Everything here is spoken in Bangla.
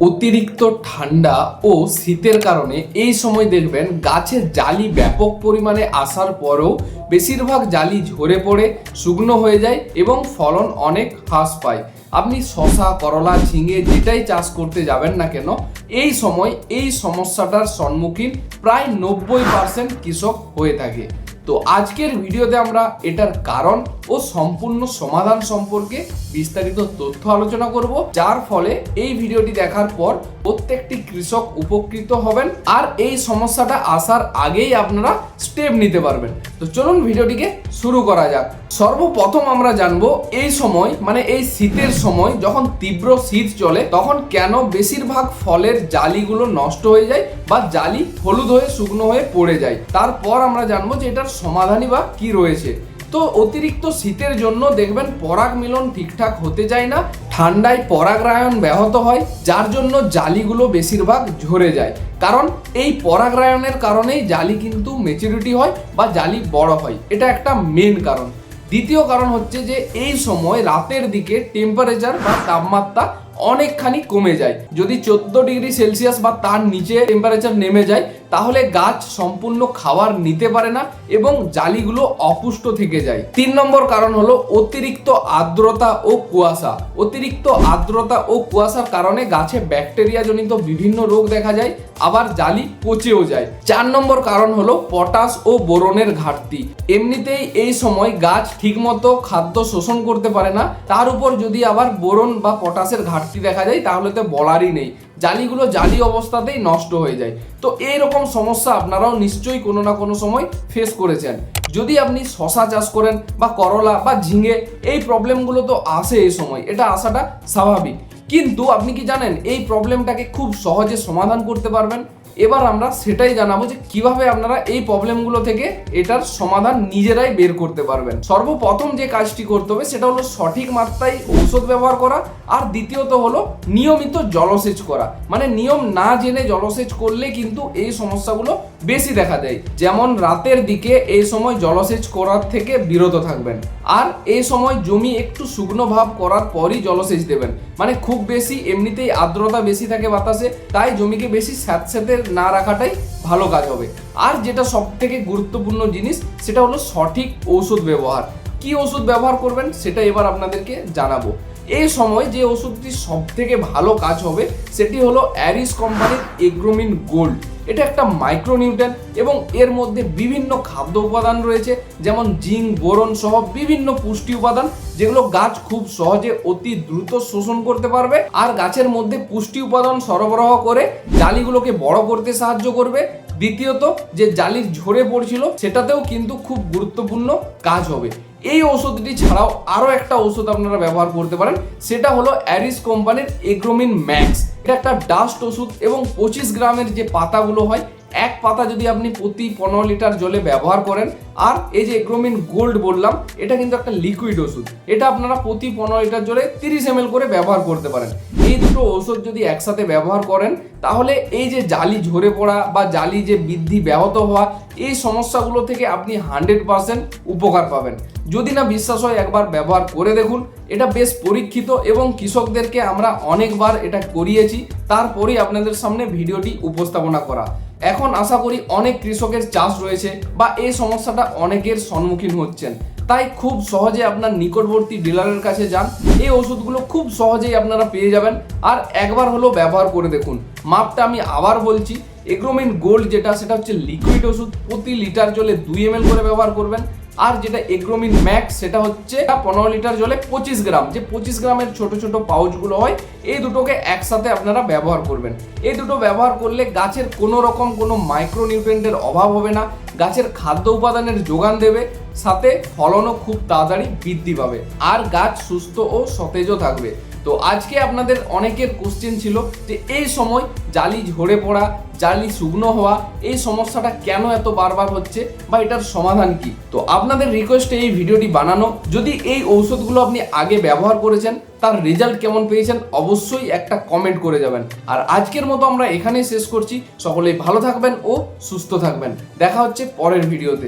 অতিরিক্ত ঠান্ডা ও শীতের কারণে এই সময় দেখবেন গাছের জালি ব্যাপক পরিমাণে আসার পরেও বেশিরভাগ জালি ঝরে পড়ে শুকনো হয়ে যায় এবং ফলন অনেক হ্রাস পায়। আপনি শসা, করলা, ঝিঙে যেটাই চাষ করতে যাবেন না কেন, এই সময় এই সমস্যাটার সম্মুখীন প্রায় 90% কৃষক হয়ে থাকে। তো আজকের ভিডিওতে আমরা এটার কারণ ও সম্পূর্ণ সমাধান সম্পর্কে বিস্তারিত তথ্য আলোচনা করব, যার ফলে এই ভিডিওটি দেখার পর প্রত্যেকটি কৃষক উপকৃত হবেন আর এই সমস্যাটা আসার আগেই আপনারা স্টেপ নিতে পারবেন। তো চলুন ভিডিওটিকে শুরু করা যাক। সর্বপ্রথম আমরা জানবো এই সময় মানে এই শীতের সময় যখন তীব্র শীত চলে তখন কেন বেশিরভাগ ফলের জালিগুলো নষ্ট হয়ে যায় বা জালি হলুদ হয়ে শুকনো হয়ে পড়ে যায়। তারপর আমরা জানবো যে এটার সমাধানই বা কি রয়েছে। তো অতিরিক্ত শীতের জন্য দেখবেন পরাগ মিলন ঠিকঠাক হতে যায় না, ঠান্ডায় পরাগরায়ন ব্যাহত হয়, যার জন্য জালিগুলো বেশিরভাগ ঝরে যায়। কারণ এই পরাগরায়নের কারণেই জালি কিন্তু ম্যাচুরিটি হয় বা জালি বড় হয়, এটা একটা মেন কারণ। দ্বিতীয় কারণ হচ্ছে যে এই সময় রাতের দিকে টেম্পারেচার বা তাপমাত্রা অনেকখানি কমে যায়। যদি 14 ডিগ্রি সেলসিয়াস বা তার নিচে টেম্পারেচার নেমে যায় তাহলে গাছ সম্পূর্ণ খাবার নিতে পারে না এবং জালিগুলো অপুষ্ট থেকে যায়। 3 নম্বর কারণ হলো অতিরিক্ত আর্দ্রতা ও কুয়াশা। অতিরিক্ত আর্দ্রতা ও কুয়াশার কারণে গাছে ব্যাকটেরিয়া জনিত বিভিন্ন রোগ দেখা যায়, আবার জালি পচেও যায়। 4 নম্বর কারণ হলো পটাশ ও বোরনের ঘাটতি। এমনিতেই এই সময় গাছ ঠিকমতো খাদ্য শোষণ করতে পারে না, তার উপর যদি আবার বোরন বা পটাশের ঘাটতি দেখা যায় তাহলে তো বলারই নেই, জালিগুলো জালি অবস্থাতেই নষ্ট হয়ে যায়। তো এইরকম সমস্যা আপনারাও নিশ্চয়ই কোনো না কোনো সময় ফেস করেছেন। যদি আপনি শসা চাষ করেন বা করলা বা ঝিঙে, এই প্রবলেমগুলো তো আসে এই সময়, এটা আসাটা স্বাভাবিক। কিন্তু আপনি কি জানেন এই প্রবলেমটাকে খুব সহজে সমাধান করতে পারবেন? এবার আমরা সেটাই জানাবো যে কিভাবে আপনারা এই প্রবলেমগুলো থেকে এটার সমাধান নিজেরাই বের করতে পারবেন। সর্বপ্রথম যে কাজটি করতে হবে সেটা হলো সঠিক মাত্রায় ঔষধ ব্যবহার করা, আর দ্বিতীয়ত হলো নিয়মিত জলসেচ করা। মানে নিয়ম না জেনে জলসেচ করলে কিন্তু এই সমস্যাগুলো বেশি দেখা দেয়। যেমন রাতের দিকে এই সময় জলসেচ করার থেকে বিরত থাকবেন, আর এই সময় জমি একটু শুকনো ভাব করার পরই জলসেচ দেবেন। মানে খুব বেশি এমনিতেই আর্দ্রতা বেশি থাকে বাতাসে, তাই জমিকে বেশি স্যাঁতস্যাঁতে না রাখাটাই ভালো কাজ হবে। আর যেটা সব থেকে গুরুত্বপূর্ণ জিনিস সেটা হলো সঠিক ঔষধ ব্যবহার। কি ওষুধ ব্যবহার করবেন সেটা এবার আপনাদেরকে জানাবো। এই সময় যে ওষুধটি সব থেকে ভালো কাজ হবে সেটি হলো অ্যারিস কোম্পানির এগ্রোমিন গোল্ড। এটা একটা মাইক্রোনিউট্রেন এবং এর মধ্যে বিভিন্ন খাদ্য উপাদান রয়েছে, যেমন জিঙ্ক, বোরন সহ বিভিন্ন পুষ্টি উপাদান, যেগুলো গাছ খুব সহজে অতি দ্রুত শোষণ করতে পারবে আর গাছের মধ্যে পুষ্টি উপাদান সরবরাহ করে জালিগুলোকে বড় করতে সাহায্য করবে। দ্বিতীয়ত যে জালি ঝরে পড়ছিল সেটাতেও কিন্তু খুব গুরুত্বপূর্ণ কাজ হবে। এই ওষুধটি ছাড়াও আরও একটা ওষুধ আপনারা ব্যবহার করতে পারেন, সেটা হলো অ্যারিস কোম্পানির এগ্রোমিন ম্যাক্স। এটা একটা ডাস্ট ওষুধ এবং 25 গ্রামের যে পাতাগুলো হয়, এক পাতা যদি আপনি প্রতি 15 লিটার জলে ব্যবহার করেন, আর এই যে এগ্রোমিন গোল্ড বললাম এটা কিন্তু একটা লিকুইড ওষুধ, এটা আপনারা প্রতি 15 লিটার জলে 30 ml করে ব্যবহার করতে পারেন। এই দুটো ওষুধ যদি একসাথে ব্যবহার করেন তাহলে এই যে জালি ঝরে পড়া বা জালি যে বৃদ্ধি ব্যাহত হওয়া, এই সমস্যাগুলো থেকে আপনি 100% উপকার পাবেন। যদি না বিশ্বাস হয় একবার ব্যবহার করে দেখুন। এটা বেশ পরীক্ষিত এবং কৃষকদেরকে আমরা অনেকবার এটা করিয়েছি, তারপরেই আপনাদের সামনে ভিডিওটি উপস্থাপনা করা। এখন আশা করি অনেক কৃষকের চাষ রয়েছে বা এই সমস্যাটা অনেকের সম্মুখীন হচ্ছেন, তাই খুব সহজে আপনার নিকটবর্তী ডিলারের কাছে যান। এই ওষুধগুলো খুব সহজেই আপনারা পেয়ে যাবেন, আর একবার হলো ব্যবহার করে দেখুন। মাপটা আমি আবার বলছি, এগ্রোমিন গোল্ড যেটা সেটা হচ্ছে লিকুইড ওষুধ, প্রতি লিটার জলে 2 ml করে ব্যবহার করবেন। আর যেটা এগ্রোমিন ম্যাক্স সেটা হচ্ছে 15 লিটার জলে 25 গ্রাম, যে 25 গ্রামের ছোট ছোট পাউচগুলো হয়, এই দুটোকে একসাথে আপনারা ব্যবহার করবেন। এই দুটো ব্যবহার করলে গাছের কোনো রকম কোনো মাইক্রোনিউট্রিয়েন্টের অভাব হবে না, গাছের খাদ্য উপাদানের যোগান দেবে, সাথে ফলনও খুব তাড়াতাড়ি বৃদ্ধি পাবে আর গাছ সুস্থ ও সতেজও থাকবে। তো আজকে আপনাদের অনেকের কোশ্চেন ছিল যে এই সময় জালি ঝরে পড়া, জালি শুকনো হওয়া, এই সমস্যাটা কেন এত বারবার হচ্ছে বা এটার সমাধান কি। তো আপনাদের রিকোয়েস্টে এই ভিডিওটি বানানো। যদি এই ঔষধগুলো আপনি আগে ব্যবহার করেছেন, তার রেজাল্ট কেমন পেয়েছেন অবশ্যই একটা কমেন্ট করে যাবেন। আর আজকের মতো আমরা এখানেই শেষ করছি। সকলেই ভালো থাকবেন ও সুস্থ থাকবেন। দেখা হচ্ছে পরের ভিডিওতে।